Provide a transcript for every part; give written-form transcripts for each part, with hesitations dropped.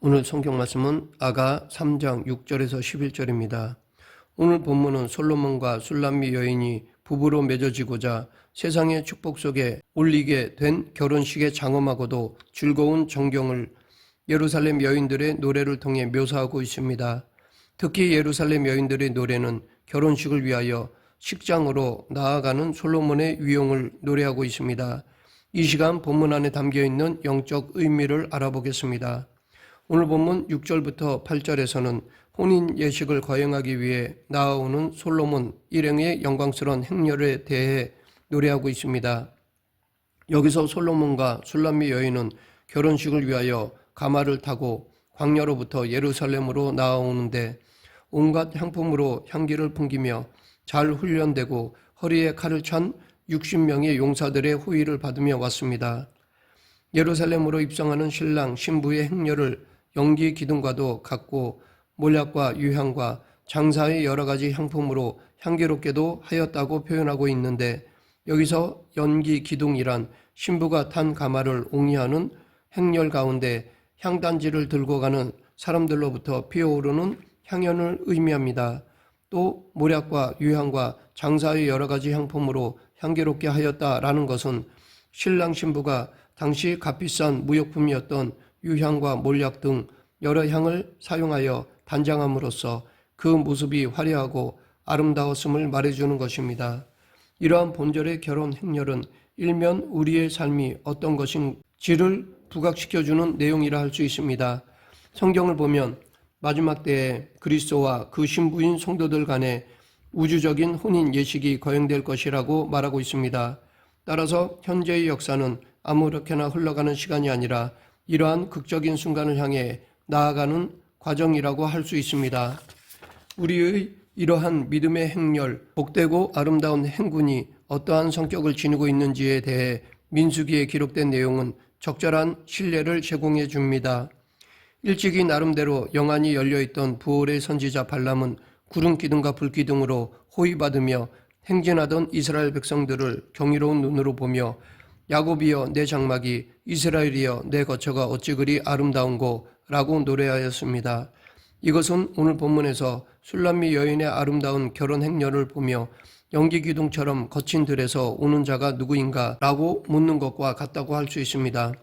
오늘 성경 말씀은 아가 3장 6절에서 11절입니다. 오늘 본문은 솔로몬과 술람미 여인이 부부로 맺어지고자 세상의 축복 속에 올리게 된 결혼식의 장엄하고도 즐거운 전경을 예루살렘 여인들의 노래를 통해 묘사하고 있습니다. 특히 예루살렘 여인들의 노래는 결혼식을 위하여 식장으로 나아가는 솔로몬의 위용을 노래하고 있습니다. 이 시간 본문 안에 담겨있는 영적 의미를 알아보겠습니다. 오늘 본문 6절부터 8절에서는 혼인 예식을 거행하기 위해 나아오는 솔로몬 일행의 영광스러운 행렬에 대해 노래하고 있습니다. 여기서 솔로몬과 술람미 여인은 결혼식을 위하여 가마를 타고 광야로부터 예루살렘으로 나아오는데 온갖 향품으로 향기를 풍기며 잘 훈련되고 허리에 칼을 찬 60명의 용사들의 호위를 받으며 왔습니다. 예루살렘으로 입성하는 신랑 신부의 행렬을 연기 기둥과도 같고 몰약과 유향과 장사의 여러 가지 향품으로 향기롭게도 하였다고 표현하고 있는데, 여기서 연기 기둥이란 신부가 탄 가마를 옹이하는 행렬 가운데 향단지를 들고 가는 사람들로부터 피어오르는 향연을 의미합니다. 또 몰약과 유향과 장사의 여러 가지 향품으로 향기롭게 하였다라는 것은 신랑 신부가 당시 값비싼 무역품이었던 유향과 몰약 등 여러 향을 사용하여 단장함으로써 그 모습이 화려하고 아름다웠음을 말해주는 것입니다. 이러한 본절의 결혼 행렬은 일면 우리의 삶이 어떤 것인지를 부각시켜주는 내용이라 할 수 있습니다. 성경을 보면 마지막 때에 그리스도와 그 신부인 성도들 간에 우주적인 혼인 예식이 거행될 것이라고 말하고 있습니다. 따라서 현재의 역사는 아무렇게나 흘러가는 시간이 아니라 이러한 극적인 순간을 향해 나아가는 과정이라고 할 수 있습니다. 우리의 이러한 믿음의 행렬, 복되고 아름다운 행군이 어떠한 성격을 지니고 있는지에 대해 민수기에 기록된 내용은 적절한 신뢰를 제공해 줍니다. 일찍이 나름대로 영안이 열려있던 부올의 선지자 발람은 구름 기둥과 불 기둥으로 호위받으며 행진하던 이스라엘 백성들을 경이로운 눈으로 보며 야곱이여 내 장막이, 이스라엘이여 내 거처가 어찌 그리 아름다운고 라고 노래하였습니다. 이것은 오늘 본문에서 술람미 여인의 아름다운 결혼 행렬을 보며 연기 기둥처럼 거친 들에서 오는 자가 누구인가 라고 묻는 것과 같다고 할 수 있습니다.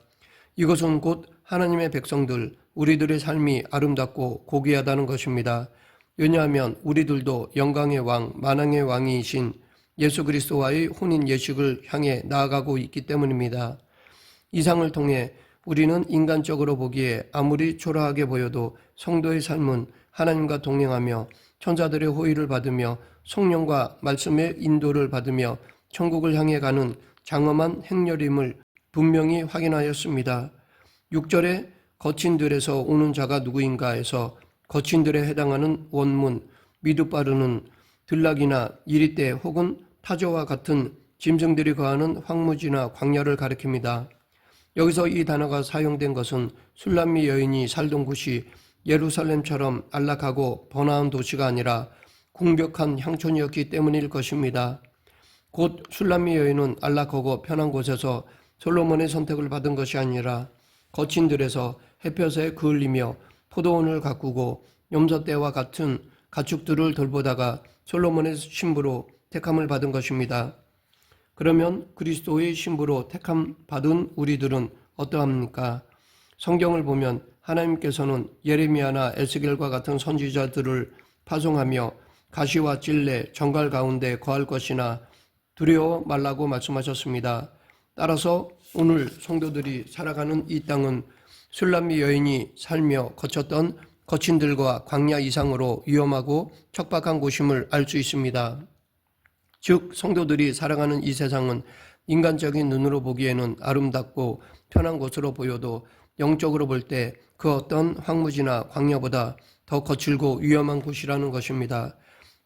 이것은 곧 하나님의 백성들, 우리들의 삶이 아름답고 고귀하다는 것입니다. 왜냐하면 우리들도 영광의 왕, 만왕의 왕이신 예수 그리스도와의 혼인 예식을 향해 나아가고 있기 때문입니다. 이 상을 통해 우리는 인간적으로 보기에 아무리 초라하게 보여도 성도의 삶은 하나님과 동행하며 천사들의 호의를 받으며 성령과 말씀의 인도를 받으며 천국을 향해 가는 장엄한 행렬임을 분명히 확인하였습니다. 6절에 거친 들에서 오는 자가 누구인가에서 거친 들에 해당하는 원문 미드바르는 들락이나 이리떼 혹은 타조와 같은 짐승들이 거하는 황무지나 광야를 가리킵니다. 여기서 이 단어가 사용된 것은 술람미 여인이 살던 곳이 예루살렘처럼 안락하고 번화한 도시가 아니라 궁벽한 향촌이었기 때문일 것입니다. 곧 술람미 여인은 안락하고 편한 곳에서 솔로몬의 선택을 받은 것이 아니라 거친 들에서 햇볕에 그을리며 포도원을 가꾸고 염소떼와 같은 가축들을 돌보다가 솔로몬의 신부로 택함을 받은 것입니다. 그러면 그리스도의 신부로 택함 받은 우리들은 어떠합니까? 성경을 보면 하나님께서는 예레미야나 에스겔과 같은 선지자들을 파송하며 가시와 찔레, 정갈 가운데 거할 것이나 두려워 말라고 말씀하셨습니다. 따라서 오늘 성도들이 살아가는 이 땅은 술람미 여인이 살며 거쳤던 거친 들과 광야 이상으로 위험하고 척박한 곳임을 알 수 있습니다. 즉 성도들이 살아가는 이 세상은 인간적인 눈으로 보기에는 아름답고 편한 곳으로 보여도 영적으로 볼 때 그 어떤 황무지나 광야보다 더 거칠고 위험한 곳이라는 것입니다.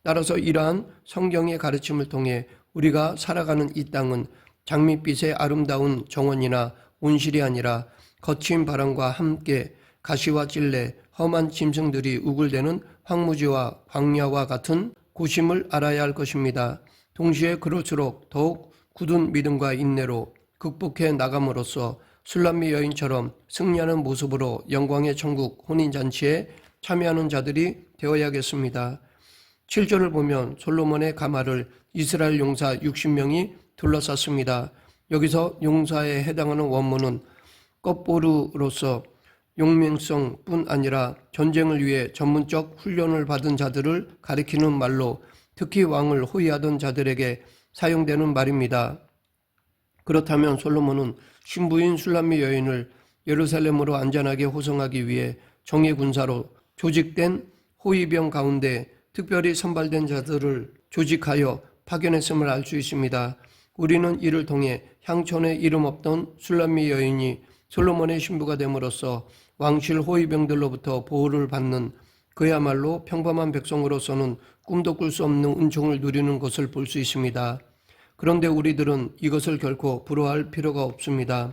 따라서 이러한 성경의 가르침을 통해 우리가 살아가는 이 땅은 장밋빛의 아름다운 정원이나 온실이 아니라 거친 바람과 함께 가시와 찔레, 험한 짐승들이 우글대는 황무지와 광야와 같은 곳임을 알아야 할 것입니다. 동시에 그럴수록 더욱 굳은 믿음과 인내로 극복해 나감으로써 술람미 여인처럼 승리하는 모습으로 영광의 천국 혼인잔치에 참여하는 자들이 되어야겠습니다. 7절을 보면 솔로몬의 가마를 이스라엘 용사 60명이 둘러쌌습니다. 여기서 용사에 해당하는 원문은 껍보르로서 용맹성뿐 아니라 전쟁을 위해 전문적 훈련을 받은 자들을 가리키는 말로 특히 왕을 호위하던 자들에게 사용되는 말입니다. 그렇다면 솔로몬은 신부인 술람미 여인을 예루살렘으로 안전하게 호송하기 위해 정예 군사로 조직된 호위병 가운데 특별히 선발된 자들을 조직하여 파견했음을 알 수 있습니다. 우리는 이를 통해 향촌에 이름 없던 술람미 여인이 솔로몬의 신부가 됨으로써 왕실 호위병들로부터 보호를 받는 그야말로 평범한 백성으로서는 꿈도 꿀 수 없는 은총을 누리는 것을 볼 수 있습니다. 그런데 우리들은 이것을 결코 부러워할 필요가 없습니다.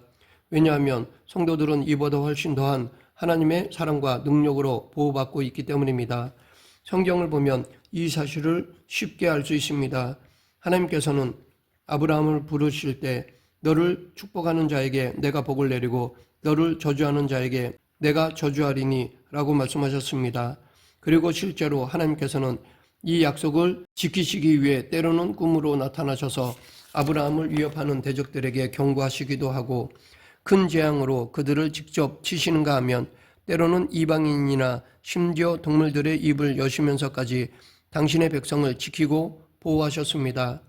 왜냐하면 성도들은 이보다 훨씬 더한 하나님의 사랑과 능력으로 보호받고 있기 때문입니다. 성경을 보면 이 사실을 쉽게 알 수 있습니다. 하나님께서는 아브라함을 부르실 때 너를 축복하는 자에게 내가 복을 내리고 너를 저주하는 자에게 내가 저주하리니 라고 말씀하셨습니다. 그리고 실제로 하나님께서는 이 약속을 지키시기 위해 때로는 꿈으로 나타나셔서 아브라함을 위협하는 대적들에게 경고하시기도 하고 큰 재앙으로 그들을 직접 치시는가 하면 때로는 이방인이나 심지어 동물들의 입을 여시면서까지 당신의 백성을 지키고 보호하셨습니다.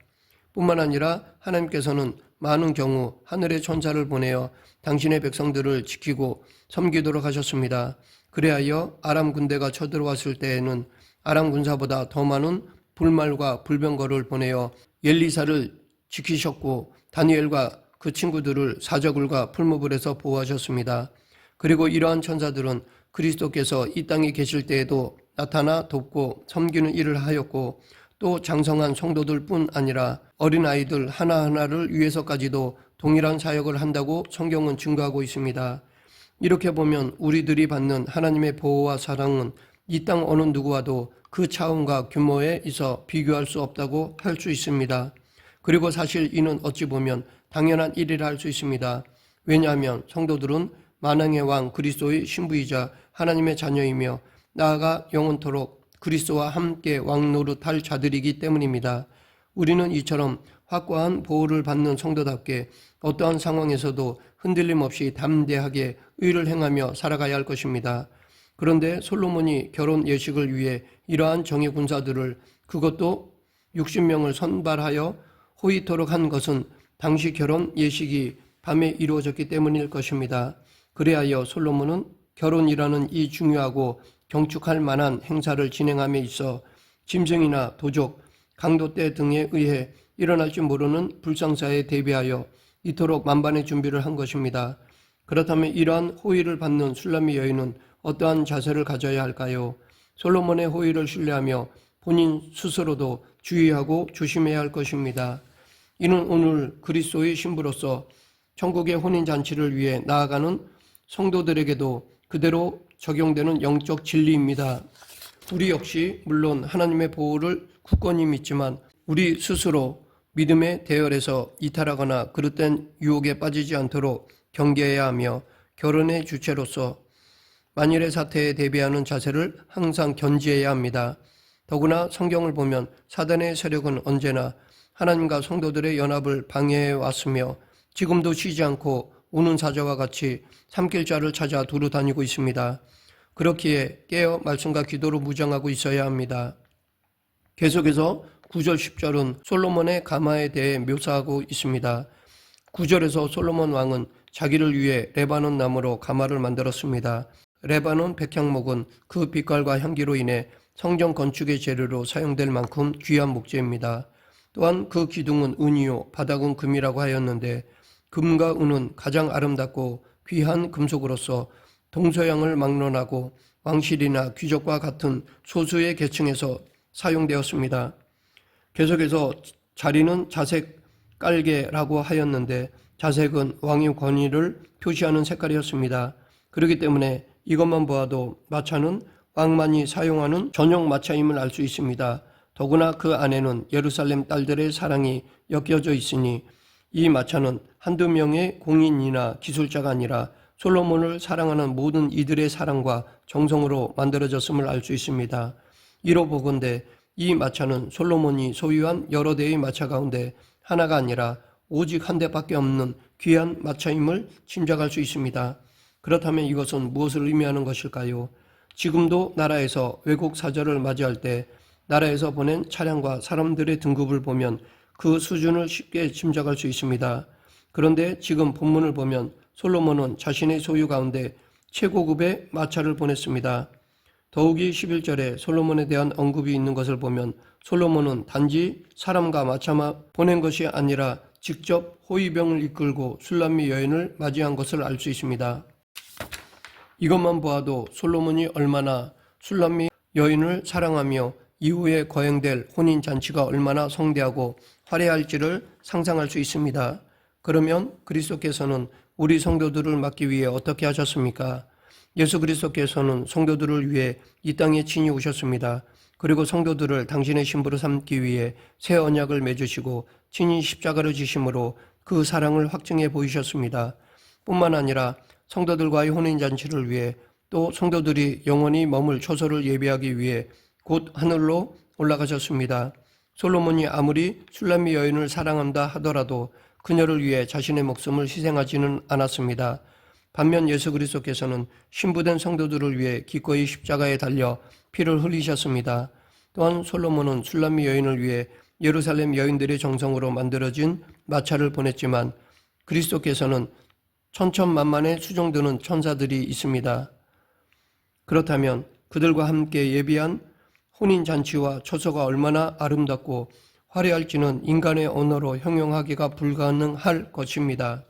뿐만 아니라 하나님께서는 많은 경우 하늘의 천사를 보내어 당신의 백성들을 지키고 섬기도록 하셨습니다. 그리하여 아람 군대가 쳐들어왔을 때에는 아람 군사보다 더 많은 불말과 불병거를 보내어 엘리사를 지키셨고 다니엘과 그 친구들을 사저굴과 풀무불에서 보호하셨습니다. 그리고 이러한 천사들은 그리스도께서 이 땅에 계실 때에도 나타나 돕고 섬기는 일을 하였고 또 장성한 성도들뿐 아니라 어린아이들 하나하나를 위해서까지도 동일한 사역을 한다고 성경은 증거하고 있습니다. 이렇게 보면 우리들이 받는 하나님의 보호와 사랑은 이 땅 어느 누구와도 그 차원과 규모에 있어 비교할 수 없다고 할 수 있습니다. 그리고 사실 이는 어찌 보면 당연한 일이라 할 수 있습니다. 왜냐하면 성도들은 만왕의 왕 그리스도의 신부이자 하나님의 자녀이며 나아가 영원토록 그리스도와 함께 왕노릇할 자들이기 때문입니다. 우리는 이처럼 확고한 보호를 받는 성도답게 어떠한 상황에서도 흔들림 없이 담대하게 의를 행하며 살아가야 할 것입니다. 그런데 솔로몬이 결혼 예식을 위해 이러한 정예 군사들을 그것도 60명을 선발하여 호위토록 한 것은 당시 결혼 예식이 밤에 이루어졌기 때문일 것입니다. 그리하여 솔로몬은 결혼이라는 이 중요하고 경축할 만한 행사를 진행함에 있어 짐승이나 도적, 강도떼 등에 의해 일어날지 모르는 불상사에 대비하여 이토록 만반의 준비를 한 것입니다. 그렇다면 이러한 호의를 받는 술람미 여인은 어떠한 자세를 가져야 할까요? 솔로몬의 호의를 신뢰하며 본인 스스로도 주의하고 조심해야 할 것입니다. 이는 오늘 그리스도의 신부로서 천국의 혼인잔치를 위해 나아가는 성도들에게도 그대로 적용되는 영적 진리입니다. 우리 역시 물론 하나님의 보호를 굳건히 믿지만 우리 스스로 믿음의 대열에서 이탈하거나 그릇된 유혹에 빠지지 않도록 경계해야 하며 결혼의 주체로서 만일의 사태에 대비하는 자세를 항상 견지해야 합니다. 더구나 성경을 보면 사단의 세력은 언제나 하나님과 성도들의 연합을 방해해 왔으며 지금도 쉬지 않고 우는 사자와 같이 삼킬자를 찾아 두루 다니고 있습니다. 그렇기에 깨어 말씀과 기도로 무장하고 있어야 합니다. 계속해서 9절 10절은 솔로몬의 가마에 대해 묘사하고 있습니다. 9절에서 솔로몬 왕은 자기를 위해 레바논 나무로 가마를 만들었습니다. 레바논 백향목은 그 빛깔과 향기로 인해 성전 건축의 재료로 사용될 만큼 귀한 목재입니다. 또한 그 기둥은 은이요 바닥은 금이라고 하였는데 금과 은은 가장 아름답고 귀한 금속으로서 동서양을 막론하고 왕실이나 귀족과 같은 소수의 계층에서 사용되었습니다. 계속해서 자리는 자색 깔개라고 하였는데 자색은 왕의 권위를 표시하는 색깔이었습니다. 그렇기 때문에 이것만 보아도 마차는 왕만이 사용하는 전용 마차임을 알 수 있습니다. 더구나 그 안에는 예루살렘 딸들의 사랑이 엮여져 있으니 이 마차는 한두 명의 공인이나 기술자가 아니라 솔로몬을 사랑하는 모든 이들의 사랑과 정성으로 만들어졌음을 알 수 있습니다. 이로 보건대 이 마차는 솔로몬이 소유한 여러 대의 마차 가운데 하나가 아니라 오직 한 대밖에 없는 귀한 마차임을 짐작할 수 있습니다. 그렇다면 이것은 무엇을 의미하는 것일까요? 지금도 나라에서 외국 사절을 맞이할 때 나라에서 보낸 차량과 사람들의 등급을 보면 그 수준을 쉽게 짐작할 수 있습니다. 그런데 지금 본문을 보면 솔로몬은 자신의 소유 가운데 최고급의 마차를 보냈습니다. 더욱이 11절에 솔로몬에 대한 언급이 있는 것을 보면 솔로몬은 단지 사람과 마차만 보낸 것이 아니라 직접 호위병을 이끌고 술람미 여인을 맞이한 것을 알 수 있습니다. 이것만 보아도 솔로몬이 얼마나 술람미 여인을 사랑하며 이후에 거행될 혼인잔치가 얼마나 성대하고 화려할지를 상상할 수 있습니다. 그러면 그리스도께서는 우리 성도들을 맡기 위해 어떻게 하셨습니까? 예수 그리스도께서는 성도들을 위해 이 땅에 친히 오셨습니다. 그리고 성도들을 당신의 신부로 삼기 위해 새 언약을 맺으시고 친히 십자가를 지심으로 그 사랑을 확증해 보이셨습니다. 뿐만 아니라 성도들과의 혼인잔치를 위해 또 성도들이 영원히 머물 초소를 예비하기 위해 곧 하늘로 올라가셨습니다. 솔로몬이 아무리 술람미 여인을 사랑한다 하더라도 그녀를 위해 자신의 목숨을 희생하지는 않았습니다. 반면 예수 그리스도께서는 신부된 성도들을 위해 기꺼이 십자가에 달려 피를 흘리셨습니다. 또한 솔로몬은 술람미 여인을 위해 예루살렘 여인들의 정성으로 만들어진 마차를 보냈지만 그리스도께서는 천천만만의 수종드는 천사들이 있습니다. 그렇다면 그들과 함께 예비한 혼인잔치와 초소가 얼마나 아름답고 화려할지는 인간의 언어로 형용하기가 불가능할 것입니다.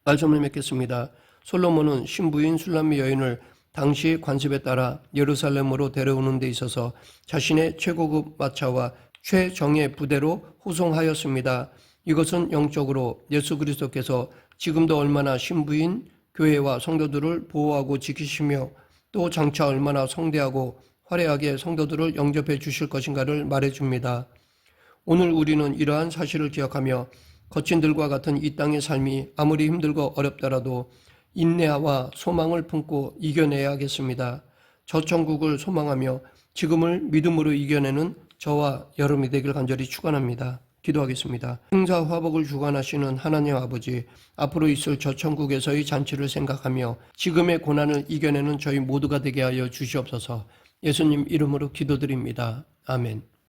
말씀을 맺겠습니다. 솔로몬은 신부인 술람미 여인을 당시 관습에 따라 예루살렘으로 데려오는 데 있어서 자신의 최고급 마차와 최정예 부대로 호송하였습니다. 이것은 영적으로 예수 그리스도께서 지금도 얼마나 신부인 교회와 성도들을 보호하고 지키시며 또 장차 얼마나 성대하고 화려하게 성도들을 영접해 주실 것인가를 말해줍니다. 오늘 우리는 이러한 사실을 기억하며 거친 들과 같은 이 땅의 삶이 아무리 힘들고 어렵더라도 인내와 소망을 품고 이겨내야겠습니다. 저 천국을 소망하며 지금을 믿음으로 이겨내는 저와 여러분이 되길 간절히 축원합니다. 기도하겠습니다. 행사화복을 주관하시는 하나님 아버지, 앞으로 있을 저 천국에서의 잔치를 생각하며 지금의 고난을 이겨내는 저희 모두가 되게 하여 주시옵소서. 예수님 이름으로 기도드립니다. 아멘.